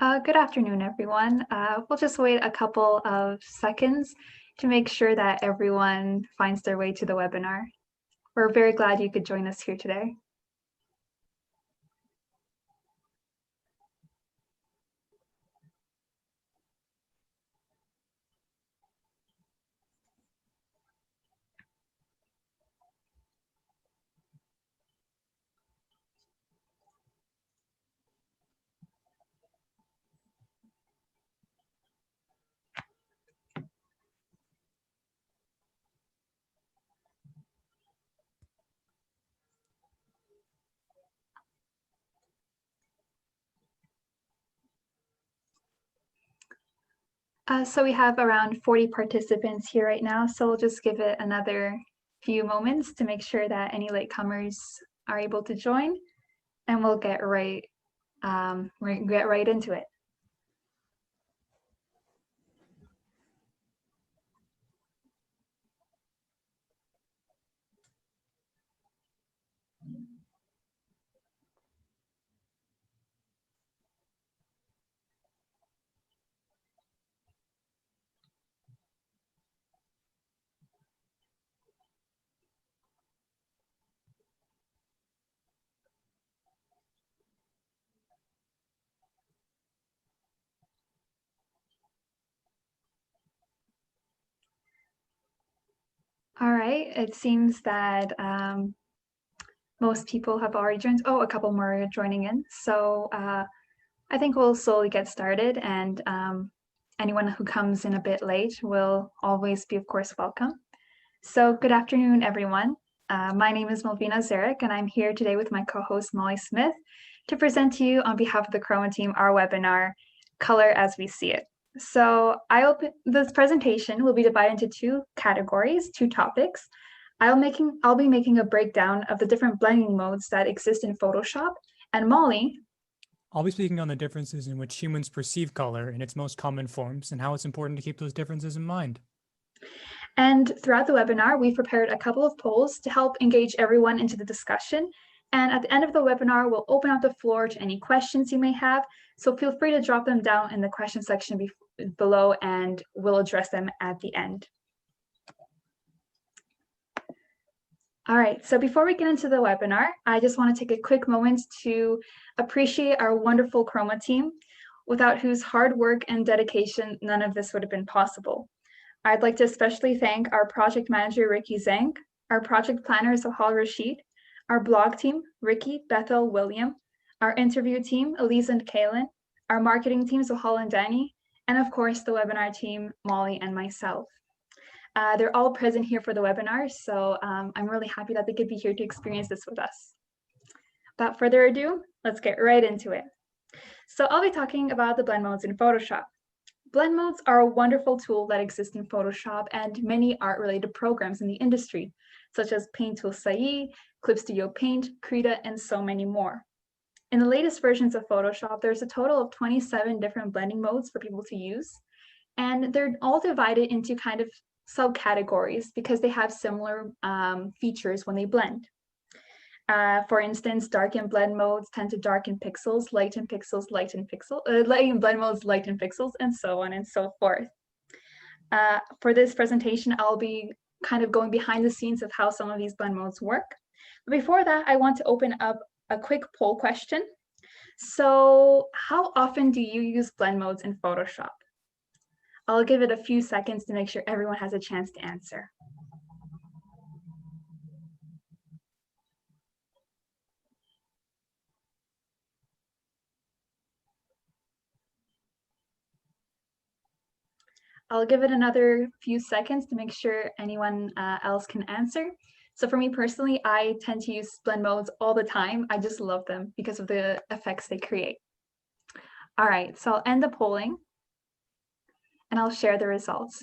Good afternoon, everyone. We'll just wait a couple of seconds to make sure that everyone finds their way to the webinar. We're very glad you could join us here today. So we have around 40 participants here right now, so we'll just give it another few moments to make sure that any latecomers are able to join, and we'll get right into it. All right, it seems that most people have already joined. Oh, a couple more are joining in. So I think we'll slowly get started, and anyone who comes in a bit late will always be, of course, welcome. So good afternoon, everyone. My name is Malvina Zarek, and I'm here today with my co-host Molly Smith to present to you on behalf of the Chroma team our webinar, Color as We See It. So this presentation will be divided into two categories, two topics. I'll be making a breakdown of the different blending modes that exist in Photoshop, and Molly. I'll be speaking on the differences in which humans perceive color in its most common forms and how it's important to keep those differences in mind. And throughout the webinar, we've prepared a couple of polls to help engage everyone into the discussion. And at the end of the webinar, we'll open up the floor to any questions you may have. So feel free to drop them down in the question section below, and we'll address them at the end. All right, so before we get into the webinar, I just want to take a quick moment to appreciate our wonderful Chroma team, without whose hard work and dedication, none of this would have been possible. I'd like to especially thank our project manager, Ricky Zhang, our project planner, Sohal Rashid, our blog team, Ricky, Bethel, William, our interview team, Elise and Kaylin, our marketing team, Sohal and Danny, and of course, the webinar team, Molly and myself. They're all present here for the webinar, so I'm really happy that they could be here to experience this with us. Without further ado, let's get right into it. So I'll be talking about the blend modes in Photoshop. Blend modes are a wonderful tool that exists in Photoshop and many art-related programs in the industry, such as Paint Tool SAE, Clip Studio Paint, Krita, and so many more. In the latest versions of Photoshop, there's a total of 27 different blending modes for people to use, and they're all divided into kind of subcategories because they have similar features when they blend. For instance, darken blend modes tend to darken pixels, lighten pixels, lighten blend modes, lighten pixels, and so on and so forth. For this presentation, I'll be kind of going behind the scenes of how some of these blend modes work. But before that, I want to open up a quick poll question. So how often do you use blend modes in Photoshop? I'll give it a few seconds to make sure everyone has a chance to answer. I'll give it another few seconds to make sure anyone else can answer. So for me personally, I tend to use blend modes all the time. I just love them because of the effects they create. All right, so I'll end the polling and I'll share the results.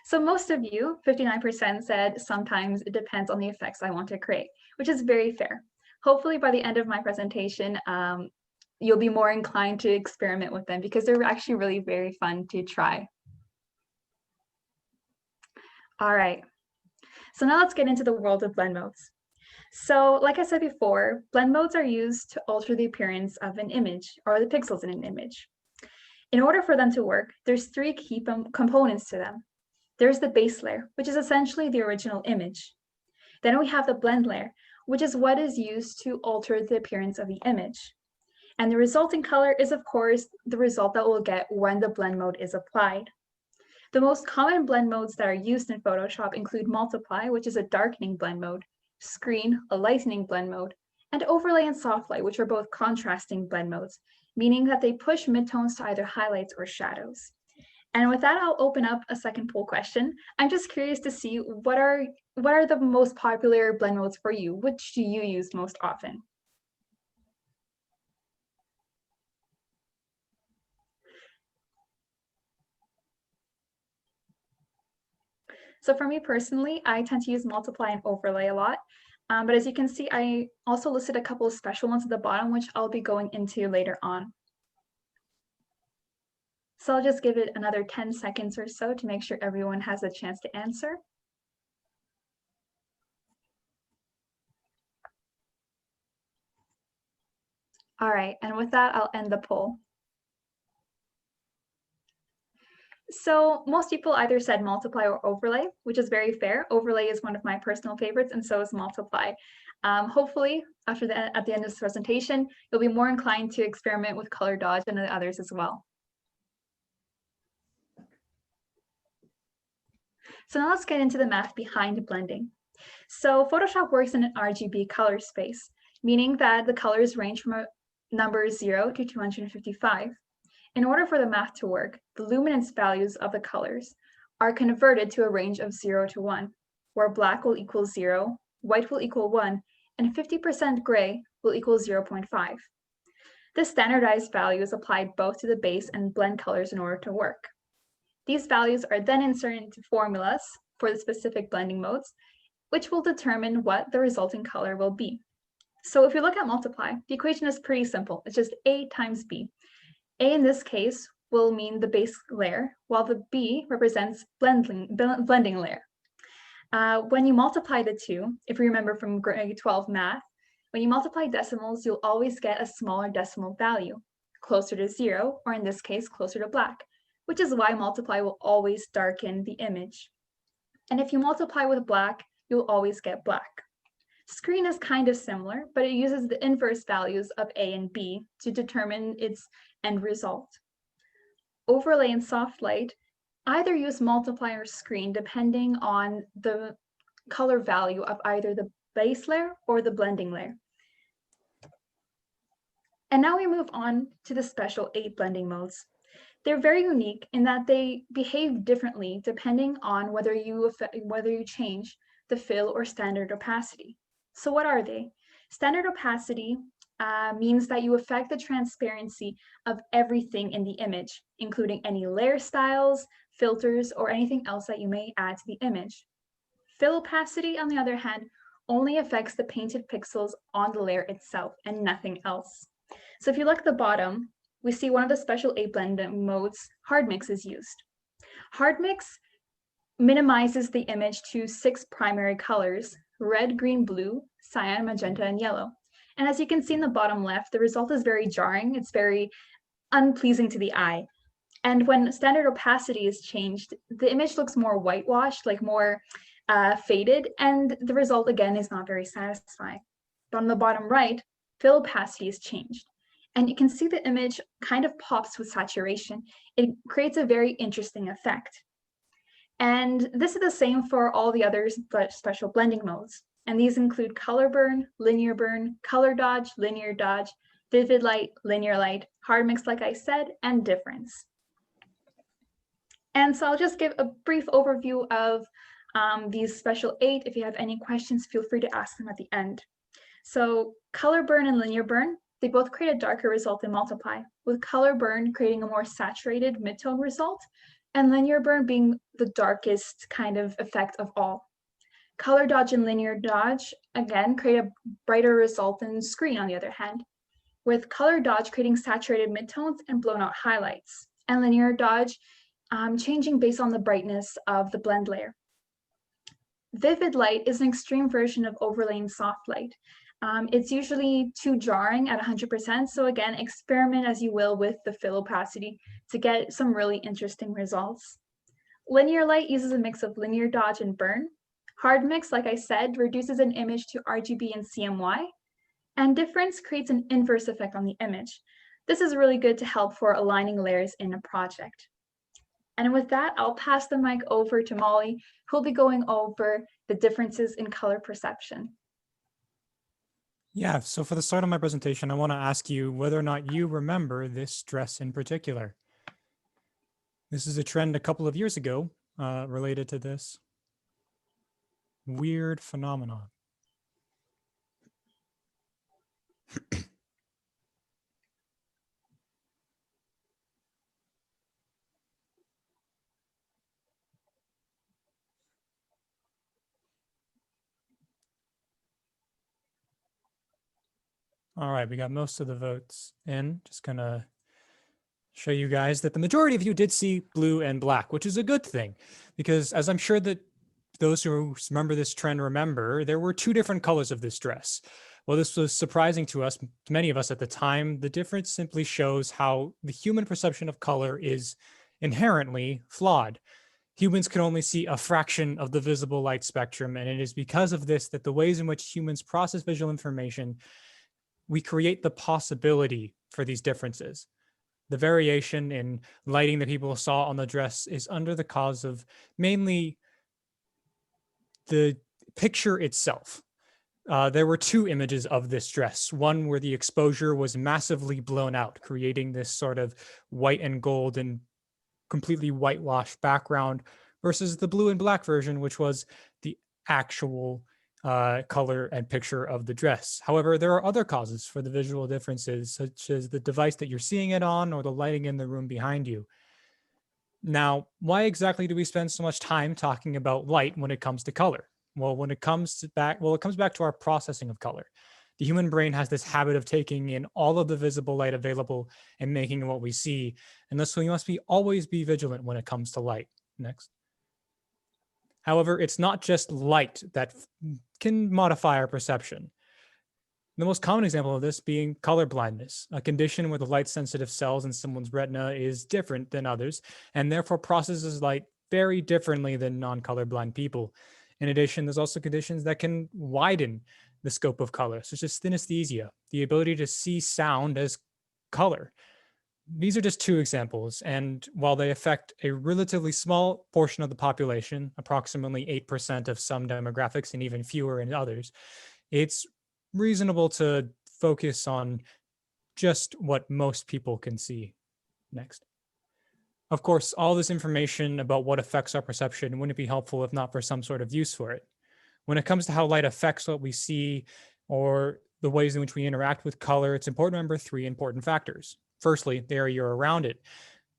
So most of you, 59%, said sometimes it depends on the effects I want to create, which is very fair. Hopefully by the end of my presentation, you'll be more inclined to experiment with them because they're actually really very fun to try. All right, so now let's get into the world of blend modes. So like I said before, blend modes are used to alter the appearance of an image or the pixels in an image. In order for them to work, there's three key components to them. There's the base layer, which is essentially the original image. Then we have the blend layer, which is what is used to alter the appearance of the image. And the resulting color is, of course, the result that we'll get when the blend mode is applied. The most common blend modes that are used in Photoshop include multiply, which is a darkening blend mode, screen, a lightening blend mode, and overlay and soft light, which are both contrasting blend modes, meaning that they push midtones to either highlights or shadows. And with that, I'll open up a second poll question. I'm just curious to see what are the most popular blend modes for you? Which do you use most often? So for me personally, I tend to use multiply and overlay a lot. But as you can see, I also listed a couple of special ones at the bottom, which I'll be going into later on. So I'll just give it another 10 seconds or so to make sure everyone has a chance to answer. All right, and with that, I'll end the poll. So most people either said multiply or overlay, which is very fair. Overlay is one of my personal favorites, and so is multiply. Hopefully, at the end of this presentation, you'll be more inclined to experiment with color dodge and the others as well. So now let's get into the math behind blending. So Photoshop works in an RGB color space, meaning that the colors range from a number 0 to 255. In order for the math to work, the luminance values of the colors are converted to a range of 0 to 1, where black will equal 0, white will equal 1, and 50% gray will equal 0.5. This standardized value is applied both to the base and blend colors in order to work. These values are then inserted into formulas for the specific blending modes, which will determine what the resulting color will be. So if you look at multiply, the equation is pretty simple. It's just A times B. A in this case will mean the base layer, while the B represents blending layer. When you multiply the two, if you remember from grade 12 math, when you multiply decimals, you'll always get a smaller decimal value, closer to 0, or in this case, closer to black, which is why multiply will always darken the image. And if you multiply with black, you'll always get black. Screen is kind of similar, but it uses the inverse values of A and B to determine its end result. Overlay and soft light either use multiply or screen depending on the color value of either the base layer or the blending layer. And now we move on to the special 8 blending modes. They're very unique in that they behave differently depending on whether you change the fill or standard opacity. So what are they? Standard opacity means that you affect the transparency of everything in the image, including any layer styles, filters, or anything else that you may add to the image. Fill opacity, on the other hand, only affects the painted pixels on the layer itself and nothing else. So if you look at the bottom, we see one of the special 8 blending modes, hard mix, is used. Hard mix minimizes the image to 6 primary colors: red, green, blue, cyan, magenta, and yellow. And as you can see in the bottom left, the result is very jarring. It's very unpleasing to the eye. And when standard opacity is changed, the image looks more whitewashed, like more faded, and the result again is not very satisfying. But on the bottom right, fill opacity is changed. And you can see the image kind of pops with saturation. It creates a very interesting effect. And this is the same for all the other special blending modes. And these include color burn, linear burn, color dodge, linear dodge, vivid light, linear light, hard mix, like I said, and difference. And so I'll just give a brief overview of these special 8. If you have any questions, feel free to ask them at the end. So color burn and linear burn, they both create a darker result in multiply, with color burn creating a more saturated midtone result, and linear burn being the darkest kind of effect of all. Color dodge and linear dodge, again, create a brighter result in screen, on the other hand, with color dodge creating saturated midtones and blown out highlights, and linear dodge changing based on the brightness of the blend layer. Vivid light is an extreme version of overlaying soft light. It's usually too jarring at 100%. So again, experiment as you will with the fill opacity to get some really interesting results. Linear light uses a mix of linear dodge and burn. Hard mix, like I said, reduces an image to RGB and CMY. And difference creates an inverse effect on the image. This is really good to help for aligning layers in a project. And with that, I'll pass the mic over to Molly, who'll be going over the differences in color perception. Yeah, so for the start of my presentation, I want to ask you whether or not you remember this dress in particular. This is a trend a couple of years ago related to this weird phenomenon. All right, we got most of the votes in. Just gonna show you guys that the majority of you did see blue and black, which is a good thing, because as I'm sure that those who remember this trend remember, there were two different colors of this dress. Well, this was surprising to us, to many of us at the time. The difference simply shows how the human perception of color is inherently flawed. Humans can only see a fraction of the visible light spectrum, and it is because of this that the ways in which humans process visual information, we create the possibility for these differences. The variation in lighting that people saw on the dress is under the cause of mainly the picture itself. There were two images of this dress, one where the exposure was massively blown out, creating this sort of white and gold and completely whitewashed background, versus the blue and black version, which was the actual color and picture of the dress. However, there are other causes for the visual differences, such as the device that you're seeing it on or the lighting in the room behind you. Now, why exactly do we spend so much time talking about light when it comes to color? Well, it comes back to our processing of color. The human brain has this habit of taking in all of the visible light available and making it what we see. And thus we must always be vigilant when it comes to light. Next. However, it's not just light that can modify our perception. The most common example of this being color blindness, a condition where the light sensitive cells in someone's retina is different than others and therefore processes light very differently than non-colorblind people. In addition, there's also conditions that can widen the scope of color, such as synesthesia, the ability to see sound as color. These are just two examples, and while they affect a relatively small portion of the population, approximately 8% of some demographics and even fewer in others, it's reasonable to focus on just what most people can see. Next. Of course, all this information about what affects our perception wouldn't be helpful if not for some sort of use for it. When it comes to how light affects what we see or the ways in which we interact with color, it's important to remember three important factors. Firstly, the area you're around it.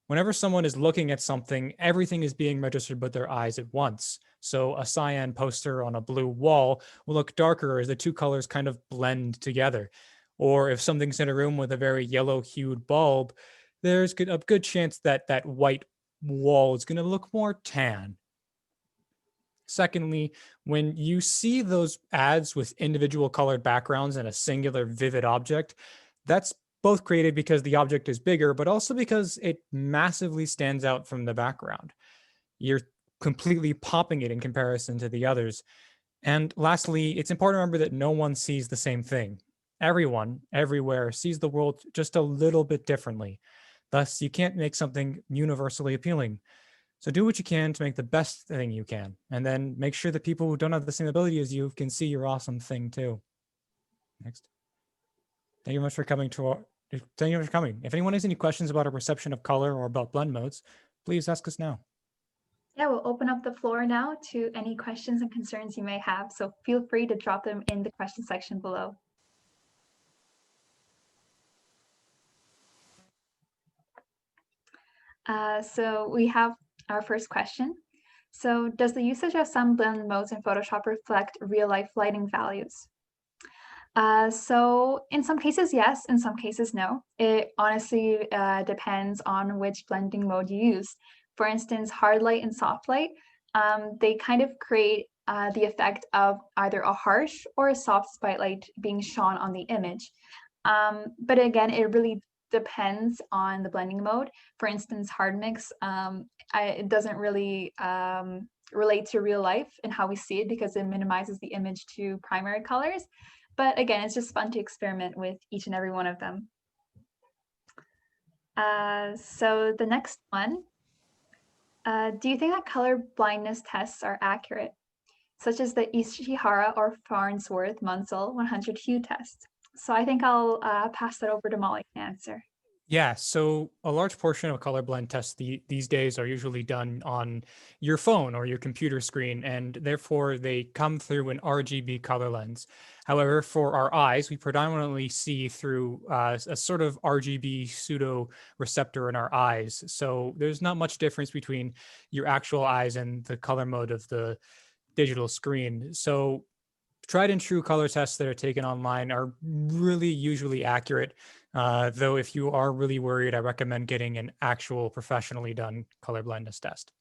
Whenever someone is looking at something, everything is being registered with their eyes at once. So a cyan poster on a blue wall will look darker as the two colors kind of blend together. Or if something's in a room with a very yellow hued bulb, there's a good chance that that white wall is going to look more tan. Secondly, when you see those ads with individual colored backgrounds and a singular vivid object, that's both created because the object is bigger, but also because it massively stands out from the background. You're completely popping it in comparison to the others. And lastly, it's important to remember that no one sees the same thing. Everyone, everywhere, sees the world just a little bit differently. Thus, you can't make something universally appealing. So do what you can to make the best thing you can, and then make sure that people who don't have the same ability as you can see your awesome thing too. Next. Thank you very much for coming thank you for coming. If anyone has any questions about our perception of color or about blend modes, please ask us now. Yeah, we'll open up the floor now to any questions and concerns you may have. So feel free to drop them in the question section below. So we have our first question. So does the usage of some blend modes in Photoshop reflect real life lighting values? So in some cases, yes, in some cases, no. It honestly depends on which blending mode you use. For instance, hard light and soft light, they kind of create the effect of either a harsh or a soft spotlight being shone on the image. But again, it really depends on the blending mode. For instance, hard mix, it doesn't really relate to real life and how we see it because it minimizes the image to primary colors. But again, it's just fun to experiment with each and every one of them. So the next one, do you think that color blindness tests are accurate, such as the Ishihara or Farnsworth Munsell 100 hue test? So I think I'll pass that over to Molly to answer. Yeah, so a large portion of color blend tests these days are usually done on your phone or your computer screen, and therefore they come through an RGB color lens. However, for our eyes, we predominantly see through a sort of RGB pseudo receptor in our eyes. So there's not much difference between your actual eyes and the color mode of the digital screen. So tried and true color tests that are taken online are really usually accurate. Though if you are really worried, I recommend getting an actual professionally done color blindness test.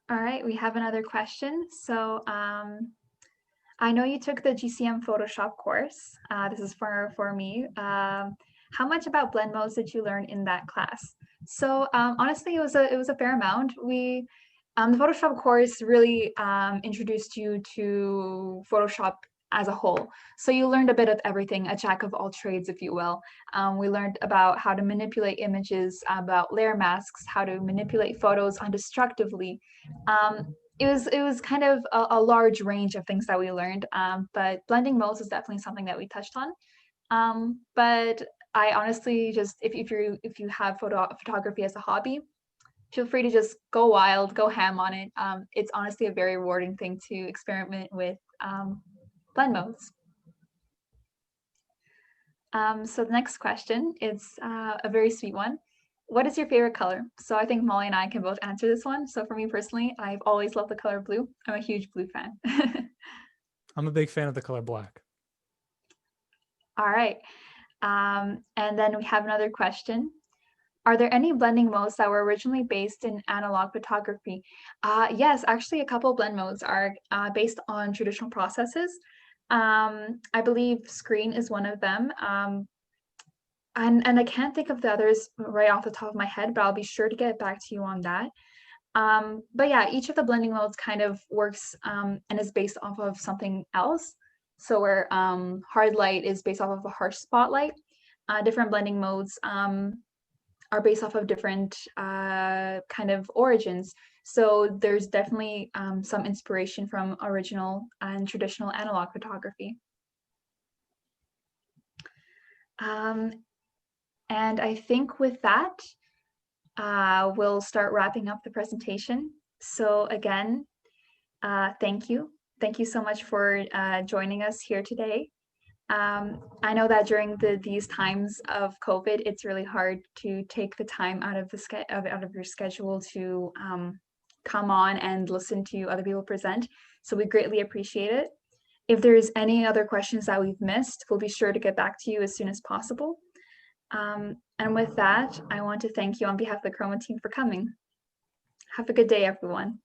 All right, we have another question. So I know you took the GCM Photoshop course. This is for me. How much about blend modes did you learn in that class? So honestly, it was a fair amount. The Photoshop course really introduced you to Photoshop as a whole. So you learned a bit of everything, a jack of all trades, if you will. We learned about how to manipulate images, about layer masks, how to manipulate photos undestructively. It was kind of a large range of things that we learned, but blending modes is definitely something that we touched on. But I honestly just, if you have photography as a hobby, feel free to just go wild, go ham on it. It's honestly a very rewarding thing to experiment with blend modes. So the next question is a very sweet one. What is your favorite color? So I think Molly and I can both answer this one. So for me personally, I've always loved the color blue. I'm a huge blue fan. I'm a big fan of the color black. All right. And then we have another question. Are there any blending modes that were originally based in analog photography? Yes, actually a couple of blend modes are based on traditional processes. I believe screen is one of them. And I can't think of the others right off the top of my head, but I'll be sure to get back to you on that. But yeah, each of the blending modes kind of works and is based off of something else. So where hard light is based off of a harsh spotlight, different blending modes are based off of different kind of origins. So there's definitely some inspiration from original and traditional analog photography. And I think with that, we'll start wrapping up the presentation. So again, thank you. Thank you so much for joining us here today. I know that during these times of COVID, it's really hard to take the time out of your schedule to come on and listen to other people present. So we greatly appreciate it. If there's any other questions that we've missed, we'll be sure to get back to you as soon as possible. And with that, I want to thank you on behalf of the Chroma team for coming. Have a good day, everyone.